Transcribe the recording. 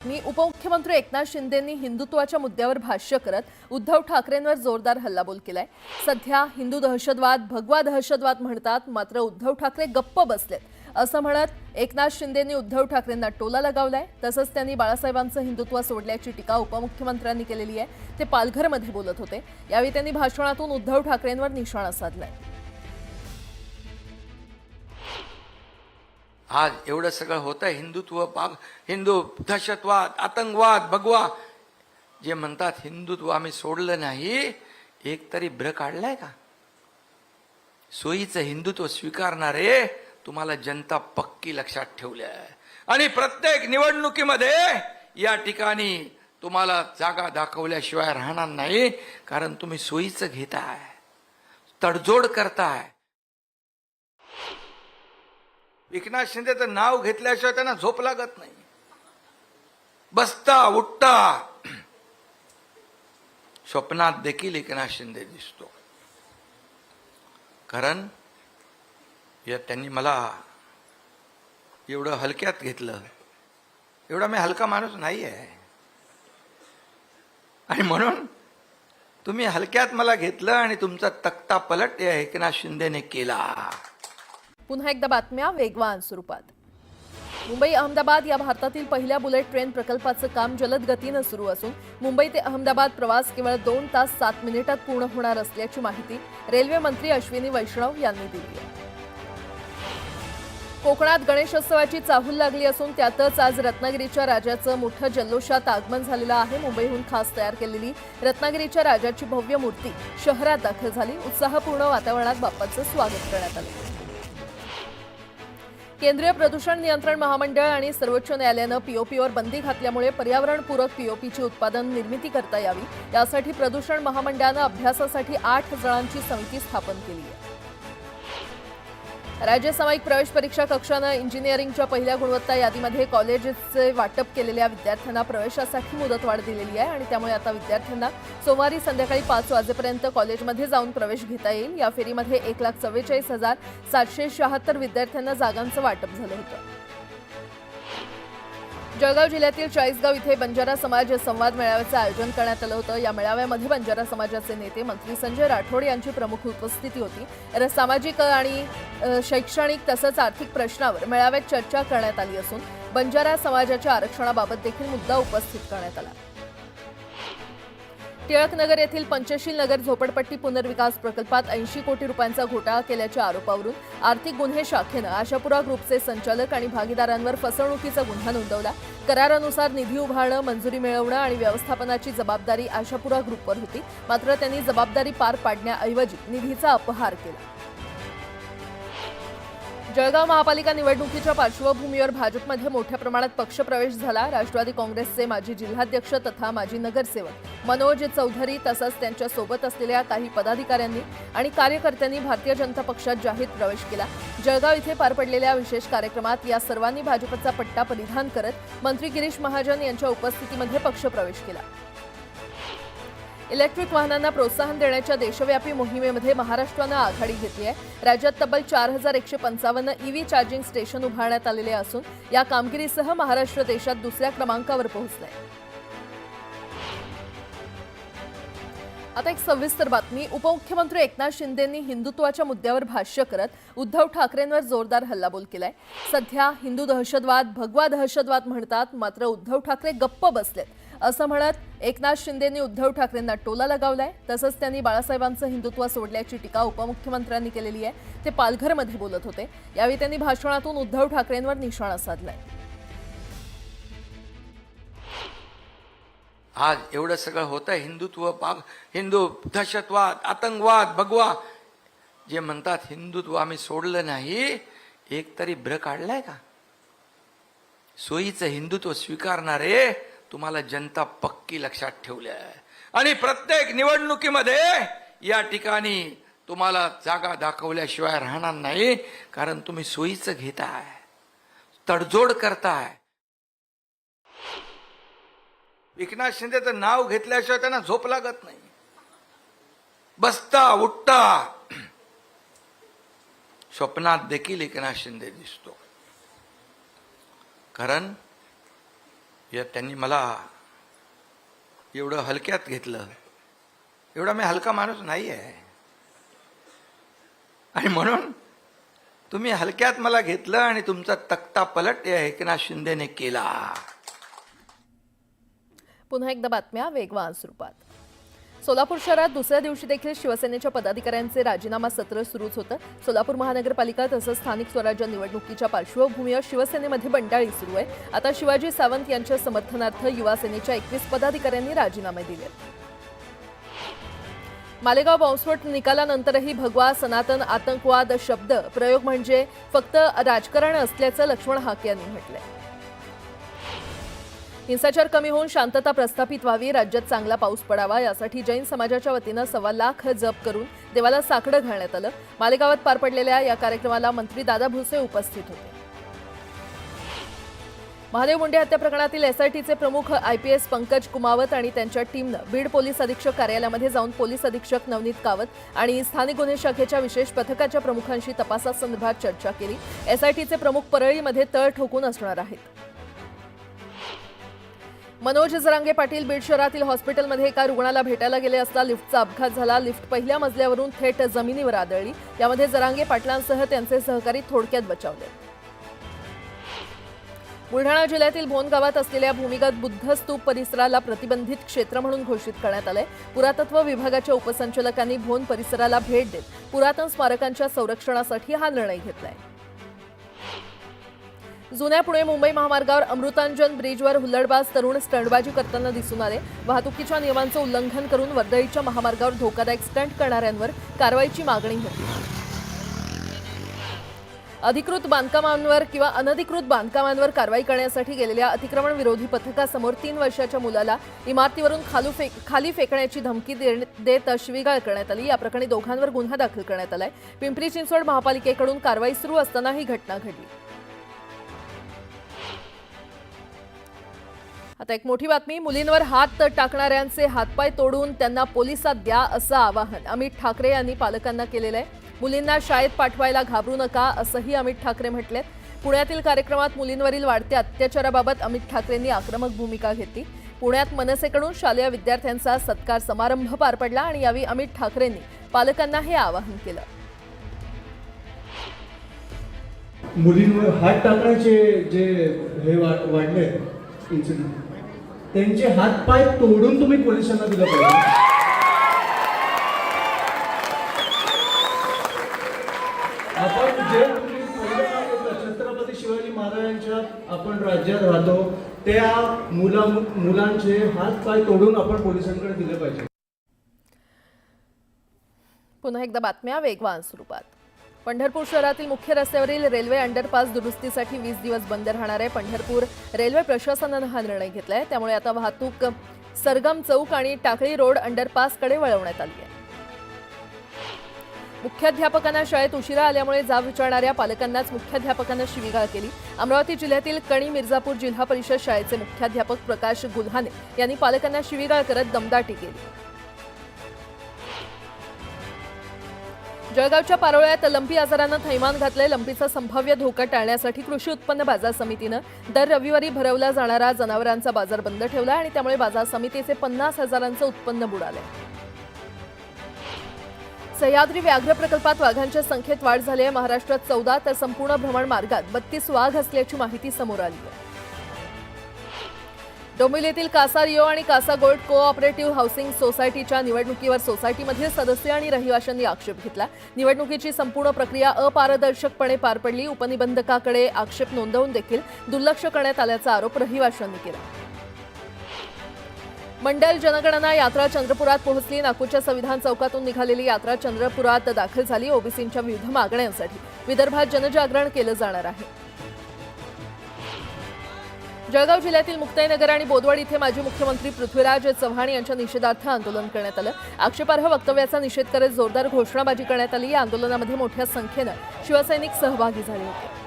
मी उपमुख्यमंत्री एकनाथ शिंदेंनी हिंदुत्वाच्या मुद्द्यावर भाष्य करत उद्धव ठाकरेंवर जोरदार हल्लाबोल केलाय। सध्या हिंदू दहशतवाद भगवा दहशतवाद म्हणतात, मात्र उद्धव ठाकरे गप्प बसलेत असं म्हणत एकनाथ शिंदेंनी उद्धव ठाकरेंना टोला लगावलाय। तसंच त्यांनी बाळासाहेबांचं हिंदुत्व सोडल्याची टीका उपमुख्यमंत्र्यांनी केलेली आहे। ते पालघरमध्ये बोलत होते। यावेळी त्यांनी भाषणातून उद्धव ठाकरेंवर निशाणा साधलाय। आज एवढं सगळं होतं, हिंदुत्व हिंदू दहशतवाद आतंकवाद भगवा जे म्हणतात, हिंदुत्व आम्ही सोडलं नाही। एक तरी ब्र काढलाय का? सोयीचं हिंदुत्व स्वीकारणारे तुम्हाला जनता पक्की लक्षात ठेवली आहे आणि प्रत्येक निवडणुकीमध्ये या ठिकाणी तुम्हाला जागा दाखवल्याशिवाय राहणार नाही, कारण तुम्ही सोयीचं घेताय, तडजोड करताय। एकनाथ शिंदेचं नाव घेतल्याशिवाय त्यांना झोप लागत नाही। बसता उठता स्वप्नात देखील एकनाथ शिंदे दिसतो, कारण त्यांनी मला एवढं हलक्यात घेतलं। एवढा मी हलका माणूस नाही आहे आणि म्हणून तुम्ही हलक्यात मला घेतलं आणि तुमचा तख्ता पलट या एकनाथ शिंदेने केला। पुन्हा एकदा बातम्या वेगवान स्वरूपात। मुंबई अहमदाबाद या भारतातील पहिल्या बुलेट ट्रेन प्रकल्पाचं काम जलद गतीनं सुरू असून मुंबई ते अहमदाबाद प्रवास केवळ 2 तास 7 मिनिटात पूर्ण होणार असल्याची माहिती रेल्वे मंत्री अश्विनी वैष्णव यांनी दिली आहे। कोकणात गणेशोत्सवाची चाहूल लागली असून त्यातच आज रत्नागिरीच्या राजाचं मोठं जल्लोषात आगमन झालेलं आहे। मुंबईहून खास तयार केलेली रत्नागिरीच्या राजाची भव्य मूर्ती शहरात दाखल झाली। उत्साहपूर्ण वातावरणात बाप्पाचं स्वागत करण्यात आलं। केंद्रीय प्रदूषण नियंत्रण महामंडळ आणि सर्वोच्च न्यायालयानं पीओपीवर बंदी घातल्यामुळे पर्यावरणपूरक पीओपीची उत्पादन निर्मिती करता यावी यासाठी प्रदूषण महामंडळानं अभ्यासासाठी 8 जणांची समिती स्थापन केली आहे। राज्य सामायिक प्रवेश परीक्षा कक्षानं इंजिनिअरिंगच्या पहिल्या गुणवत्ता यादीमध्ये कॉलेजचे वाटप केलेल्या विद्यार्थ्यांना प्रवेशासाठी मुदतवाढ दिलेली आहे आणि त्यामुळे आता विद्यार्थ्यांना सोमवारी संध्याकाळी 5 वाजेपर्यंत कॉलेजमध्ये जाऊन प्रवेश घेता येईल। या फेरीमध्ये 1,44,776 विद्यार्थ्यांना जागांचं वाटप झालं होतं। जळगाव जिल्ह्यातील चाळीसगाव इथे बंजारा समाज संवाद मेळाव्याचं आयोजन करण्यात आलं होतं। या मेळाव्यामध्ये बंजारा समाजाचे नेते मंत्री संजय राठोड यांची प्रमुख उपस्थिती होती। सामाजिक आणि शैक्षणिक तसंच आर्थिक प्रश्नावर मेळाव्यात चर्चा करण्यात आली असून बंजारा समाजाच्या आरक्षणाबाबत देखील मुद्दा उपस्थित करण्यात आला। टिळकनगर येथील पंचशील नगर झोपडपट्टी पुनर्विकास प्रकल्पात 80 कोटी रुपयांचा घोटाळा केल्याच्या आरोपावरून आर्थिक गुन्हे शाखेनं आशापुरा ग्रुपचे संचालक आणि भागीदारांवर फसवणुकीचा गुन्हा नोंदवला। करारानुसार निधी उभारणं, मंजुरी मिळवणं आणि व्यवस्थापनाची जबाबदारी आशापुरा ग्रुपवर होती, मात्र त्यांनी जबाबदारी पार पाडण्याऐवजी निधीचा अपहार केला। जळगाव महापालिका निवडणुकीच्या पार्श्वभूमीवर भाजपमध्ये मोठ्या प्रमाणात पक्षप्रवेश झाला। राष्ट्रवादी काँग्रेसचे माजी जिल्हाध्यक्ष तथा माजी नगरसेवक मनोज चौधरी तसंच त्यांच्या सोबत असलेल्या काही पदाधिकाऱ्यांनी आणि कार्यकर्त्यांनी भारतीय जनता पक्षात जाहीर प्रवेश केला। जळगाव इथे पार पडलेल्या विशेष कार्यक्रमात या सर्वांनी भाजपचा पट्टा परिधान करत मंत्री गिरीश महाजन यांच्या उपस्थितीमध्ये पक्षप्रवेश केला। इलेक्ट्रिक वाहनांना प्रोत्साहन देण्याच्या देशव्यापी मोहिमेमध्ये महाराष्ट्रानं आघाडी घेतली आहे। राज्यात तब्बल 4,155 ईव्ही चार्जिंग स्टेशन उभारण्यात आलेले असून या कामगिरीसह महाराष्ट्र देशात दुसऱ्या क्रमांकावर पोहोचलाय। आता एक सविस्तर बातमी। उपमुख्यमंत्री एकनाथ शिंदेंनी हिंदुत्वाच्या मुद्द्यावर भाष्य करत उद्धव ठाकरेंवर जोरदार हल्लाबोल केलाय। सध्या हिंदू दहशतवाद भगवा दहशतवाद म्हणतात, मात्र उद्धव ठाकरे गप्प बसलेत असं म्हणत एकनाथ शिंदेंनी उद्धव ठाकरेंना टोला लगावलाय। तसंच त्यांनी बाळासाहेबांचं हिंदुत्व सोडल्याची टीका उपमुख्यमंत्र्यांनी केलेली आहे। ते पालघरमध्ये बोलत होते। यावेळी त्यांनी भाषणातून उद्धव ठाकरेंवर निशाणा साधलाय। आज एवढं सगळं होतं, हिंदुत्व हिंदू दहशतवाद आतंकवाद भगवा जे म्हणतात, हिंदुत्व आम्ही सोडलं नाही। एक तरी ब्र काढलाय का? सोयीचं हिंदुत्व स्वीकारणारे तुम्हाला जनता पक्की लक्षात ठेवली आहे आणि प्रत्येक निवडणुकीमध्ये या ठिकाणी तुम्हाला जागा दाखवल्याशिवाय राहणार नाही, कारण तुम्ही सोयीचं घेताय, तडजोड करताय। एकनाथ शिंदेचं नाव घेतल्याशिवाय त्यांना झोप लागत नाही। बसता उठता स्वप्नात देखील एकनाथ शिंदे दिसतो, कारण या त्यांनी मला एवढं हलक्यात घेतलं. एवढा मी हलका माणूस नाही आहे, आणि म्हणून तुम्ही हलक्यात मला घेतलं आणि तुमचा तक्ता पलट या एकनाथ शिंदेने केला. पुन्हा एकदा बातम्या वेगवान स्वरूपात. सोलापूर शहरात दुसऱ्या दिवशी देखील शिवसेनेच्या पदाधिकाऱ्यांचे राजीनामा सत्र सुरूच होतं. सोलापूर महानगरपालिका तसंच स्थानिक स्वराज्य निवडणुकीच्या पार्श्वभूमीवर शिवसेनेमध्ये बंडाळी सुरू आहे. आता शिवाजी सावंत यांच्या समर्थनार्थ युवा सेनेच्या 21 पदाधिकाऱ्यांनी राजीनामे दिले. मालेगाव बॉम्बस्फोट निकालानंतरही भगवा सनातन आतंकवाद शब्द प्रयोग म्हणजे फक्त राजकारण असल्याचं लक्ष्मण हाके यांनी म्हटलंय. हिंसाचार कमी होऊन शांतता प्रस्थापित व्हावी, राज्यात चांगला पाऊस पडावा यासाठी जैन समाजाच्या वतीनं 1.25 लाख जप करून देवाला साकडं घालण्यात आलं. मालेगावात पार पडलेल्या या कार्यक्रमाला मंत्री दादा भुसे उपस्थित होते. महादेव मुंडे हत्या प्रकरणातील एसआयटीचे प्रमुख आयपीएस पंकज कुमावत आणि त्यांच्या टीमनं बीड पोलीस अधीक्षक कार्यालयामध्ये जाऊन पोलीस अधीक्षक नवनीत कावत आणि स्थानिक गुन्हे शाखेच्या विशेष पथकाच्या प्रमुखांशी तपासासंदर्भात चर्चा केली. एसआयटीचे प्रमुख परळीमध्ये तळ ठोकून असणार आहेत. मनोज जरांगे पाटील बीड शहरातील हॉस्पिटलमध्ये एका रुग्णाला भेटायला गेले असता लिफ्टचा अपघात झाला. लिफ्ट पहिल्या मजल्यावरून थेट जमिनीवर आदळली. यामध्ये जरांगे पाटलांसह त्यांचे सहकारी थोडक्यात बचावले. बुलढाणा जिल्ह्यातील भोन गावात असलेल्या भूमिगत बुद्ध स्तूप परिसराला प्रतिबंधित क्षेत्र म्हणून घोषित करण्यात आलंय. पुरातत्व विभागाच्या उपसंचालकांनी भोन परिसराला भेट देत पुरातन स्मारकांच्या संरक्षणासाठी हा निर्णय घेतलाय. जुन्या पुणे मुंबई महामार्गावर अमृतांजन ब्रिजवर हुल्लडबाज तरुण स्टंटबाजी करताना दिसून आले. वाहतुकीच्या नियमांचं उल्लंघन करून वर्दळीच्या महामार्गावर धोकादायक स्टंट करणाऱ्यांवर कारवाईची मागणी होती. अधिकृत बांधकामांवर किंवा अनधिकृत बांधकामांवर कारवाई करण्यासाठी गेलेल्या अतिक्रमण विरोधी पथकासमोर 3 वर्षाच्या मुलाला इमारतीवरून खाली फेकण्याची धमकी देत शिवीगाळ करण्यात आली. या प्रकरणी दोघांवर गुन्हा दाखल करण्यात आलाय. पिंपरी चिंचवड महापालिकेकडून कारवाई सुरू असताना ही घटना घडली. आता एक मोठी बातमी. मुलींवर हात टाकणाऱ्यांचे हातपाय तोडून त्यांना पोलिसात द्या असं आवाहन अमित ठाकरे यांनी पालकांना केलेलं आहे. मुलींना शाळेत पाठवायला घाबरू नका असंही अमित ठाकरे म्हटलेत. पुण्यातील कार्यक्रमात मुलींवरील वाढत्या अत्याचाराबाबत अमित ठाकरेंनी आक्रमक भूमिका घेतली. पुण्यात मनसेकडून शालेय विद्यार्थ्यांचा सत्कार समारंभ पार पडला आणि यावेळी अमित ठाकरेंनी पालकांना हे आवाहन केलं. मुलींवर हात टाकण्याचे जे हे वाढले इन्सिडेंट, त्यांचे हात पाय तोडून तुम्ही पोलिसांना दिलं पाहिजे. आपण जे छत्रपती शिवाजी महाराजांच्या आपण राज्यात राहतो त्या मुलांचे हात पाय तोडून आपण पोलिसांकडे दिले पाहिजे. पुन्हा एकदा बातम्या वेगवान स्वरूपात. पंढरपूर शहरातील मुख्य रस्त्यावरील रेल्वे अंडरपास दुरुस्तीसाठी 20 दिवस बंद राहणार आहे. पंढरपूर रेल्वे प्रशासनानं हा निर्णय घेतलाय. त्यामुळे आता वाहतूक सरगम चौक आणि टाकळी रोड अंडरपासकडे वळवण्यात आली आहे. मुख्याध्यापकांना शाळेत उशिरा आल्यामुळे जाब विचारणाऱ्या पालकांनाच मुख्याध्यापकांना शिवीगाळ केली. अमरावती जिल्ह्यातील कणी मिर्झापूर जिल्हा परिषद शाळेचे मुख्याध्यापक प्रकाश गुल्हाने यांनी पालकांना शिवीगाळ करत दमदाटी केली. जळगावच्या पारोळ्यात लंपी आजारानं थैमान घातलंय. लंपीचा संभाव्य धोका टाळण्यासाठी कृषी उत्पन्न बाजार समितीनं दर रविवारी भरवला जाणारा जनावरांचा बाजार बंद ठेवला आणि त्यामुळे बाजार समितीचे 50,000चं उत्पन्न बुडालंय. सह्याद्री व्याघ्र प्रकल्पात वाघांच्या संख्येत वाढ झाली आहे. महाराष्ट्रात 14 तर संपूर्ण भ्रमण मार्गात 32 वाघ असल्याची माहिती समोर आली आहे. डोंबिवलीतील कासा रिओ आणि कासा गोल्ड कोऑपरेटिव्ह हाऊसिंग सोसायटीच्या निवडणुकीवर सोसायटीमधील सदस्य आणि रहिवाशांनी आक्षेप घेतला. निवडणुकीची संपूर्ण प्रक्रिया अपारदर्शकपणे पार पडली. उपनिबंधकाकडे आक्षेप नोंदवून देखील दुर्लक्ष करण्यात आल्याचा आरोप रहिवाशांनी केला. मंडल जनगणना यात्रा चंद्रपुरात पोहोचली. नागपूरच्या संविधान चौकातून निघालेली यात्रा चंद्रपुरात दाखल झाली. ओबीसींच्या विविध मागण्यांसाठी विदर्भात जनजागरण केलं जाणार आहे. जळगाव जिल्ह्यातील मुक्ताईनगर आणि बोदवड इथे माजी मुख्यमंत्री पृथ्वीराज चव्हाण यांच्या निषेधार्थ आंदोलन करण्यात आलं. आक्षेपार्ह वक्तव्याचा निषेध करत जोरदार घोषणाबाजी करण्यात आली. या आंदोलनामध्ये मोठ्या संख्येनं शिवसैनिक सहभागी झाले होते.